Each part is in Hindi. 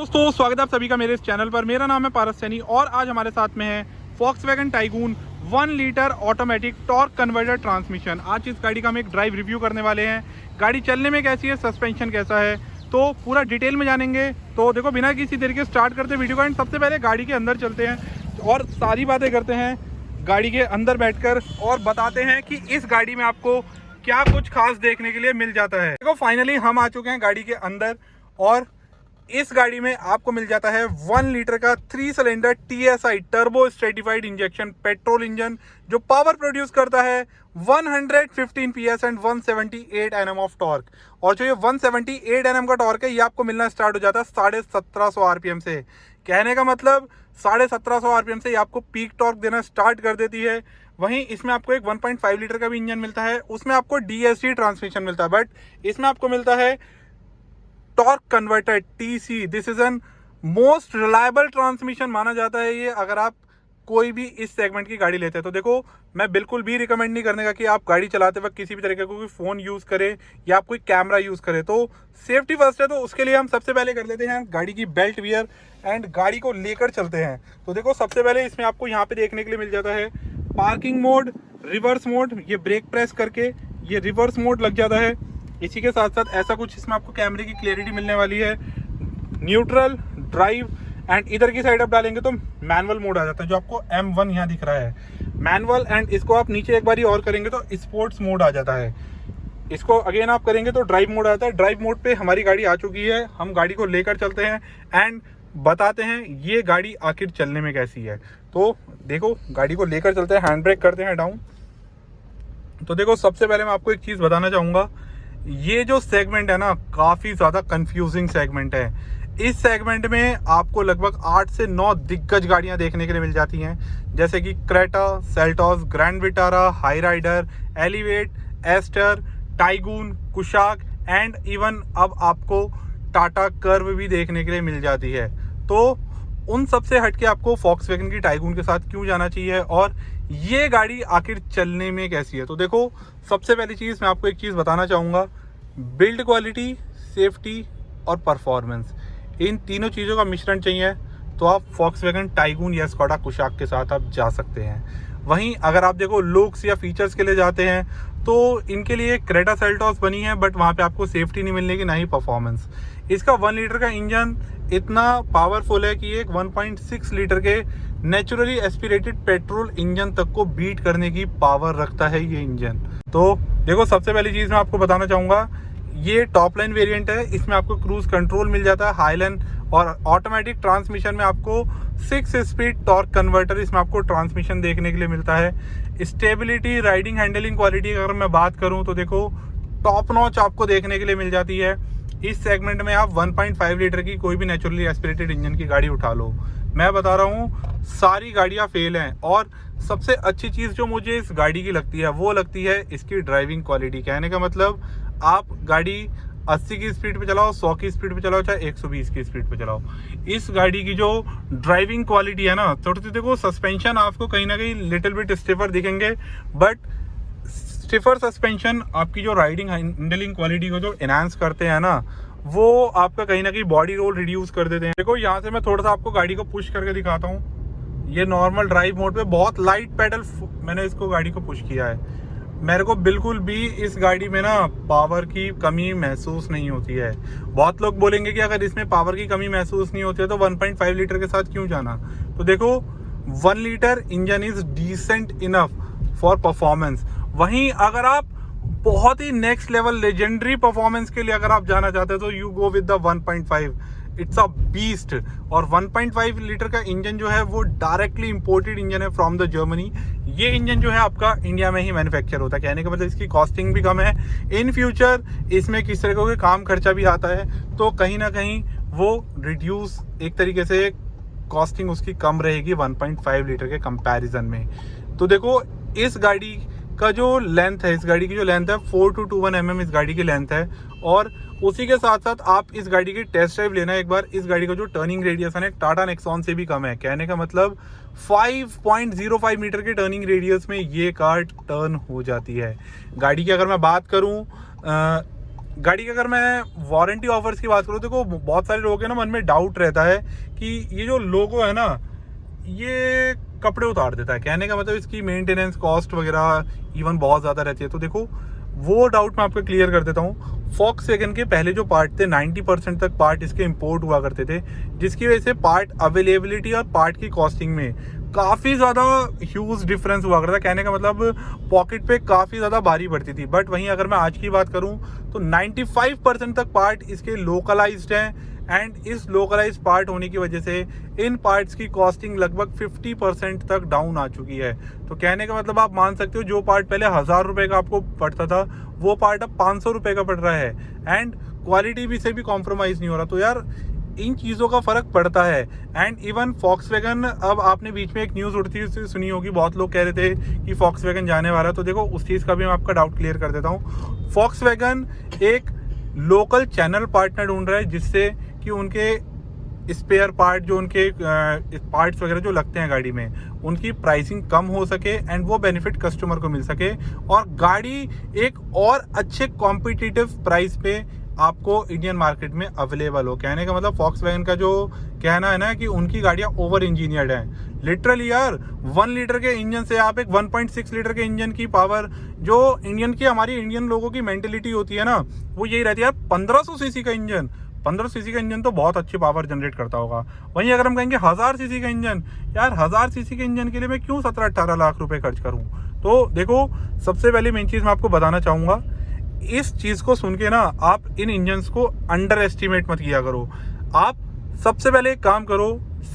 दोस्तों, स्वागत है आप सभी का मेरे इस चैनल पर। मेरा नाम है पारस सैनी और आज हमारे साथ में है Volkswagen tycoon 1 litre automatic torque converter transmission. आज इस गाड़ी का हम एक ड्राइव रिव्यू करने वाले हैं। गाड़ी चलने में कैसी है, सस्पेंशन कैसा है, तो पूरा डिटेल में जानेंगे। तो देखो, बिना किसी तरीके स्टार्ट करते वीडियो का, एंड सबसे पहले गाड़ी के अंदर चलते हैं और सारी बातें करते हैं गाड़ी के अंदर बैठकर और बताते हैं कि इस गाड़ी में आपको क्या कुछ खास देखने के लिए मिल जाता है। देखो, फाइनली हम आ चुके हैं गाड़ी के अंदर और इस गाड़ी में आपको मिल जाता है 1 लीटर का 3 cylinder TSI turbo stratified injection petrol engine, जो पावर प्रोड्यूस करता है 115 PS and 178 Nm of torque. और जो ये 178 Nm का टॉर्क है, ये आपको मिलना स्टार्ट हो जाता है 1750 RPM से। कहने का मतलब 1750 RPM से ये आपको पीक टॉर्क देना स्टार्ट कर देती है। वहीं इसमें आपको एक 1.5 लीटर का भी इंजन मिलता है, उसमें आपको DSG ट्रांसमिशन मिलता है, बट इसमें आपको मिलता है torque converter TC। This is an most reliable transmission माना जाता है ये, अगर आप कोई भी इस सेगमेंट की गाड़ी लेते हैं। तो देखो, मैं बिल्कुल भी रिकमेंड नहीं करने का कि आप गाड़ी चलाते वक्त किसी भी तरीके का कोई फ़ोन यूज़ करें या आप कोई कैमरा यूज़ करें। तो सेफ्टी फर्स्ट है, तो उसके लिए हम सबसे पहले कर लेते हैं गाड़ी की बेल्ट वियर एंड गाड़ी को लेकर चलते हैं। तो देखो, सबसे पहले इसमें आपको यहाँ पे देखने के लिए मिल जाता है पार्किंग मोड, रिवर्स मोड। ये ब्रेक प्रेस करके ये रिवर्स मोड लग जाता है। इसी के साथ साथ ऐसा कुछ इसमें आपको कैमरे की क्लियरिटी मिलने वाली है। न्यूट्रल, ड्राइव एंड इधर की साइड आप डालेंगे तो मैनुअल मोड आ जाता है, जो आपको M1 यहाँ दिख रहा है, मैनुअल। एंड इसको आप नीचे एक बारी और करेंगे तो स्पोर्ट्स मोड आ जाता है। इसको अगेन आप करेंगे तो ड्राइव मोड आता है। ड्राइव मोड पे हमारी गाड़ी आ चुकी है। हम गाड़ी को लेकर चलते हैं एंड बताते हैं ये गाड़ी आखिर चलने में कैसी है। तो देखो, गाड़ी को लेकर चलते हैं, हैंड ब्रेक करते हैं डाउन। तो देखो, सबसे पहले मैं आपको एक चीज़ बताना चाहूँगा, ये जो सेगमेंट है ना, काफ़ी ज़्यादा कंफ्यूजिंग सेगमेंट है। इस सेगमेंट में आपको लगभग 8 से 9 दिग्गज गाड़ियां देखने के लिए मिल जाती हैं, जैसे कि Creta, Seltos, Grand Vitara, Hyryder, Elevate, Astor, Taigun, Kushaq and even अब आपको टाटा कर्व भी देखने के लिए मिल जाती है। तो उन सब से हटके आपको Volkswagen की टाइगून के साथ क्यों जाना चाहिए और ये गाड़ी आखिर चलने में कैसी है। तो देखो, सबसे पहली चीज़ मैं आपको एक चीज़ बताना चाहूँगा, बिल्ड क्वालिटी, सेफ्टी और परफॉर्मेंस, इन तीनों चीज़ों का मिश्रण चाहिए तो आप Volkswagen टाइगून या स्कोडा कुशाक के साथ आप जा सकते हैं। वहीं अगर आप देखो लुक्स या फीचर्स के लिए जाते हैं तो इनके लिए क्रेटा सेल्टॉस बनी है, बट वहाँ पे आपको सेफ्टी नहीं मिलने की, ना ही परफॉर्मेंस। इसका 1 लीटर का इंजन इतना पावरफुल है कि एक 1.6 लीटर के नेचुरली एस्पिरेटेड पेट्रोल इंजन तक को बीट करने की पावर रखता है ये इंजन। तो देखो, सबसे पहली चीज़ मैं आपको बताना चाहूँगा, ये टॉप लाइन वेरिएंट है। इसमें आपको क्रूज कंट्रोल मिल जाता है, हाईलाइन और ऑटोमेटिक ट्रांसमिशन में आपको 6 स्पीड टॉर्क कन्वर्टर इसमें आपको ट्रांसमिशन देखने के लिए मिलता है। स्टेबिलिटी, राइडिंग, हैंडलिंग क्वालिटी अगर मैं बात करूं तो देखो, टॉप नॉच आपको देखने के लिए मिल जाती है। इस सेगमेंट में आप 1.5 लीटर की कोई भी नेचुरली एस्पिरेटेड इंजन की गाड़ी उठा लो, मैं बता रहा हूँ सारी गाड़ियाँ फेल हैं। और सबसे अच्छी चीज़ जो मुझे इस गाड़ी की लगती है वो लगती है इसकी ड्राइविंग क्वालिटी। कहने का मतलब, आप गाड़ी 80 की स्पीड पे चलाओ, 100 की स्पीड पे चलाओ, चाहे 120 की स्पीड पे चलाओ, इस गाड़ी की जो ड्राइविंग क्वालिटी है ना, तो देखो, सस्पेंशन आपको कहीं ना कहीं लिटिल बिट स्टिफर दिखेंगे, बट स्टिफर सस्पेंशन आपकी जो राइडिंग हैंडलिंग क्वालिटी को जो एनहांस करते हैं ना, वो आपका कहीं ना कहीं बॉडी रोल रिड्यूस कर देते हैं। देखो, यहाँ से मैं थोड़ा सा आपको गाड़ी को पुश करके दिखाता हूँ। ये नॉर्मल ड्राइव मोड पे बहुत लाइट पेडल मैंने इसको गाड़ी को पुश किया है। मेरे को बिल्कुल भी इस गाड़ी में ना पावर की कमी महसूस नहीं होती है। बहुत लोग बोलेंगे कि अगर इसमें पावर की कमी महसूस नहीं होती है तो 1.5 लीटर के साथ क्यों जाना। तो देखो, 1 litre engine is decent enough for performance. वहीं अगर आप बहुत ही नेक्स्ट लेवल लेजेंडरी परफॉर्मेंस के लिए अगर आप जाना चाहते हो तो you go with the 1.5, it's a beast. और 1.5 लीटर का इंजन जो है वो डायरेक्टली इंपोर्टेड इंजन है फ्रॉम द जर्मनी। ये इंजन जो है आपका इंडिया में ही मैन्युफैक्चर होता है। कहने का मतलब, इसकी कॉस्टिंग भी कम है। इन फ्यूचर इसमें किस तरह का काम खर्चा भी आता है, तो कहीं ना कहीं वो रिड्यूस, एक तरीके से कॉस्टिंग उसकी कम रहेगी 1.5 लीटर के कंपैरिजन में। तो देखो, इस गाड़ी का जो लेंथ है, इस गाड़ी की जो लेंथ है 4221 mm इस गाड़ी की लेंथ है। और उसी के साथ साथ आप इस गाड़ी की टेस्ट ड्राइव लेना एक बार। इस गाड़ी का जो टर्निंग रेडियस है टाटा नेक्सॉन से भी कम है। कहने का मतलब 5.05 मीटर के टर्निंग रेडियस में ये कार टर्न हो जाती है। गाड़ी की अगर मैं बात करूं गाड़ी की अगर मैं वारंटी ऑफर्स की बात करूँ, देखो बहुत सारे लोगों के ना मन में डाउट रहता है कि ये जो लोगो है ना, ये कपड़े उतार देता है। कहने का मतलब इसकी मेंटेनेंस कॉस्ट वगैरह इवन बहुत ज़्यादा रहती है। तो देखो वो डाउट मैं आपको क्लियर कर देता हूँ। फॉक्सवैगन के पहले जो पार्ट थे 90% तक पार्ट इसके इंपोर्ट हुआ करते थे, जिसकी वजह से पार्ट अवेलेबिलिटी और पार्ट की कॉस्टिंग में काफ़ी ज़्यादा ह्यूज डिफरेंस हुआ करता है। कहने का मतलब पॉकेट पे काफ़ी ज़्यादा भारी पड़ती थी। बट वहीं अगर मैं आज की बात करूँ तो 95% तक पार्ट इसके लोकलाइज्ड हैं, एंड इस लोकलाइज पार्ट होने की वजह से इन पार्ट्स की कॉस्टिंग लगभग 50% तक डाउन आ चुकी है। तो कहने का मतलब आप मान सकते हो जो पार्ट पहले 1000 रुपये का आपको पड़ता था, वो पार्ट अब 500 रुपये का पड़ रहा है, एंड क्वालिटी भी से भी कॉम्प्रोमाइज़ नहीं हो रहा। तो यार इन चीज़ों का फ़र्क पड़ता है। एंड इवन फॉक्सवैगन, अब आपने बीच में एक न्यूज़ उड़ती हुई सुनी होगी, बहुत लोग कह रहे थे कि फॉक्सवैगन जाने वाला है। तो देखो उस चीज़ का भी मैं आपका डाउट क्लियर कर देता हूँ। फॉक्सवैगन एक लोकल चैनल पार्टनर ढूंढ रहा है, जिससे कि उनके स्पेयर पार्ट, जो उनके पार्ट्स वगैरह जो लगते हैं गाड़ी में, उनकी प्राइसिंग कम हो सके एंड वो बेनिफिट कस्टमर को मिल सके, और गाड़ी एक और अच्छे कॉम्पिटिटिव प्राइस पे आपको इंडियन मार्केट में अवेलेबल हो। कहने का मतलब फॉक्सवैगन का जो कहना है ना कि उनकी गाड़ियाँ ओवर इंजीनियर्ड हैं। लिटरली यार 1 लीटर के इंजन से आप एक 1.6 लीटर के इंजन की पावर, जो इंडियन की हमारी इंडियन लोगों की मेंटेलिटी होती है ना, वो यही रहती है यार 1500 सीसी का इंजन। 1500 सीसी का इंजन तो बहुत अच्छी पावर जनरेट करता होगा। वहीं अगर हम कहेंगे 1000 सीसी का इंजन, यार 1000 सीसी के इंजन के लिए मैं क्यों 17-18 लाख रुपए खर्च करूं। तो देखो सबसे पहले मेन चीज़ मैं आपको बताना चाहूँगा, इस चीज़ को सुन के ना आप इन इंजन्स को अंडर एस्टिमेट मत किया करो। आप सबसे पहले एक काम करो,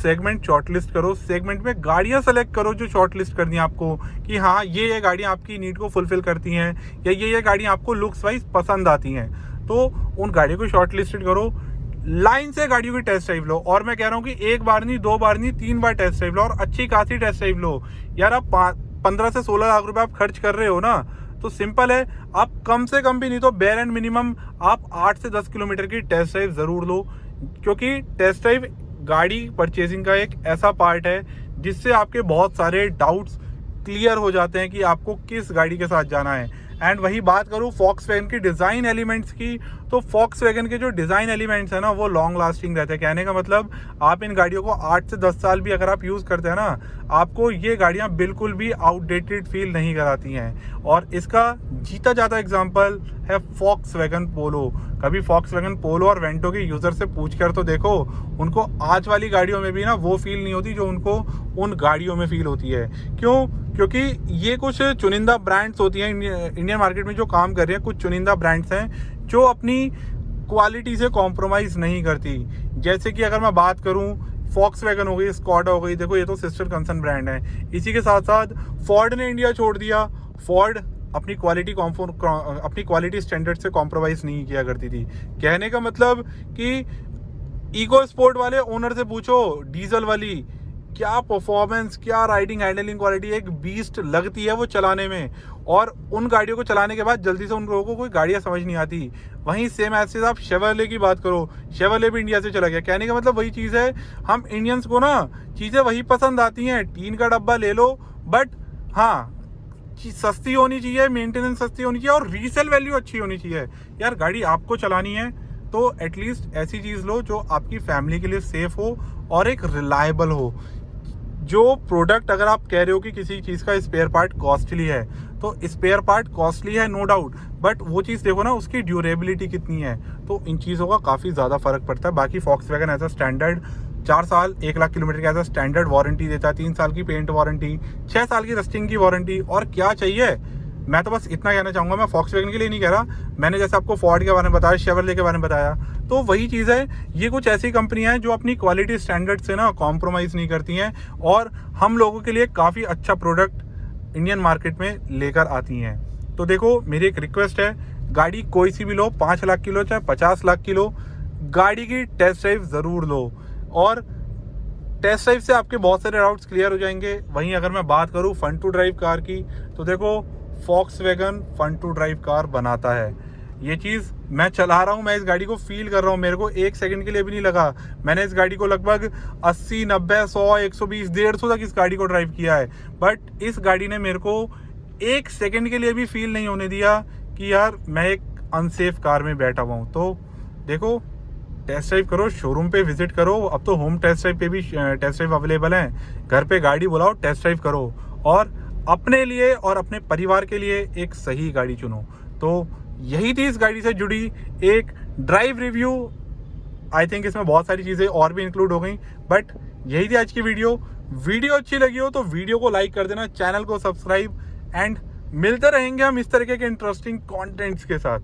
सेगमेंट शॉर्टलिस्ट करो, सेगमेंट में गाड़ियां सेलेक्ट करो जो शॉर्टलिस्ट करनी है आपको, कि हाँ ये गाड़ियां आपकी नीड को फुलफिल करती हैं, या ये गाड़ियां आपको लुक्स वाइज पसंद आती हैं। तो उन गाड़ियों को शॉर्टलिस्टेड करो, लाइन से गाड़ियों की टेस्ट ड्राइव लो। और मैं कह रहा हूँ कि एक बार नहीं, 2 बार नहीं, 3 बार टेस्ट ड्राइव लो, और अच्छी खासी टेस्ट ड्राइव लो। यार आप 15 से 16 लाख रुपए आप खर्च कर रहे हो ना, तो सिंपल है, आप कम से कम भी नहीं तो बेयर एंड मिनिमम आप 8 से 10 किलोमीटर की टेस्ट ड्राइव जरूर लो। क्योंकि टेस्ट ड्राइव गाड़ी परचेजिंग का एक ऐसा पार्ट है जिससे आपके बहुत सारे डाउट्स क्लियर हो जाते हैं कि आपको किस गाड़ी के साथ जाना है। एंड वही बात करूँ फॉक्सवैगन की डिज़ाइन एलिमेंट्स की, तो फॉक्सवैगन के जो डिज़ाइन एलिमेंट्स हैं ना, वो लॉन्ग लास्टिंग रहते हैं। कहने का मतलब आप इन गाड़ियों को 8 से 10 साल भी अगर आप यूज़ करते हैं ना, आपको ये गाड़ियाँ बिल्कुल भी आउटडेटेड फील नहीं कराती हैं। और इसका जीता जाता एग्जाम्पल है फॉक्सवैगन पोलो। कभी फॉक्सवैगन पोलो और वेंटो के यूज़र से पूछ कर तो देखो, उनको आज वाली गाड़ियों में भी ना वो फील नहीं होती जो उनको उन गाड़ियों में फील होती है। क्यों? क्योंकि ये कुछ चुनिंदा ब्रांड्स होती हैं इंडियन मार्केट में जो काम कर रही हैं, कुछ चुनिंदा ब्रांड्स हैं जो अपनी क्वालिटी से कॉम्प्रोमाइज़ नहीं करती। जैसे कि अगर मैं बात करूं, फॉक्सवैगन हो गई, स्कॉडा हो गई, देखो ये तो सिस्टर कंसर्न ब्रांड है। इसी के साथ साथ फोर्ड ने इंडिया छोड़ दिया। फोर्ड अपनी क्वालिटी स्टैंडर्ड से कॉम्प्रोमाइज़ नहीं किया करती थी। कहने का मतलब कि इको स्पोर्ट वाले ओनर से पूछो, डीजल वाली, क्या परफॉर्मेंस, क्या राइडिंग हैंडलिंग क्वालिटी, एक बीस्ट लगती है वो चलाने में। और उन गाड़ियों को चलाने के बाद जल्दी से उन लोगों को कोई गाड़ियाँ समझ नहीं आती। वहीं सेम ऐसे आप शेवरले की बात करो, शेवरले भी इंडिया से चला गया। कहने का मतलब वही चीज़ है, हम इंडियंस को ना चीज़ें वही पसंद आती हैं। टीन का डब्बा ले लो, बट हाँ सस्ती होनी चाहिए, मेंटेनेंस सस्ती होनी चाहिए, और रीसेल वैल्यू अच्छी होनी चाहिए। यार गाड़ी आपको चलानी है तो एटलीस्ट ऐसी चीज़ लो जो आपकी फैमिली के लिए सेफ हो और एक रिलायबल हो। जो प्रोडक्ट, अगर आप कह रहे हो कि किसी चीज़ का स्पेयर पार्ट कॉस्टली है, तो स्पेयर पार्ट कॉस्टली है नो डाउट, बट वो चीज़ देखो ना उसकी ड्यूरेबिलिटी कितनी है। तो इन चीज़ों का काफ़ी ज़्यादा फर्क पड़ता है। बाकी फॉक्सवैगन एज अ स्टैंडर्ड 4 साल 1 लाख किलोमीटर का एज अ स्टैंडर्ड वारंटी देता है, 3 साल की पेंट वारंटी, 6 साल की रस्टिंग की वारंटी, और क्या चाहिए। मैं तो बस इतना कहना चाहूँगा, मैं फॉक्सवैगन के लिए नहीं कह रहा, मैंने जैसे आपको फोर्ड के बारे में बताया, शेवरले के बारे में बताया, तो वही चीज़ है। ये कुछ ऐसी कंपनियां हैं जो अपनी क्वालिटी स्टैंडर्ड से ना कॉम्प्रोमाइज़ नहीं करती हैं, और हम लोगों के लिए काफ़ी अच्छा प्रोडक्ट इंडियन मार्केट में लेकर आती हैं। तो देखो मेरी एक रिक्वेस्ट है, गाड़ी कोई सी भी लो, 5 लाख की लो चाहे 50 लाख की लो, गाड़ी की टेस्ट ड्राइव ज़रूर लो, और टेस्ट ड्राइव से आपके बहुत सारे डाउट्स क्लियर हो जाएंगे। वहीं अगर मैं बात करूँ फन टू ड्राइव कार की, तो देखो Volkswagen fun to drive car बनाता है। ये चीज़ मैं चला रहा हूँ, मैं इस गाड़ी को फील कर रहा हूँ, मेरे को 1 सेकंड के लिए भी नहीं लगा। मैंने इस गाड़ी को लगभग 80, 90, 100, 120, 150 तक इस गाड़ी को ड्राइव किया है, बट इस गाड़ी ने मेरे को 1 सेकंड के लिए भी फील नहीं होने दिया कि यार मैं एक अनसेफ कार में बैठा हुआ हूँ। तो देखो, टेस्ट ड्राइव करो, शोरूम पे विजिट करो। अब तो होम टेस्ट ड्राइव पे भी टेस्ट ड्राइव अवेलेबल हैं। घर पे गाड़ी बुलाओ, टेस्ट ड्राइव करो और अपने लिए और अपने परिवार के लिए एक सही गाड़ी चुनो। तो यही थी इस गाड़ी से जुड़ी एक ड्राइव रिव्यू। आई थिंक इसमें बहुत सारी चीज़ें और भी इंक्लूड हो गई, बट यही थी आज की वीडियो। वीडियो अच्छी लगी हो तो वीडियो को लाइक कर देना, चैनल को सब्सक्राइब, एंड मिलते रहेंगे हम इस तरीके के इंटरेस्टिंग कंटेंट्स के साथ।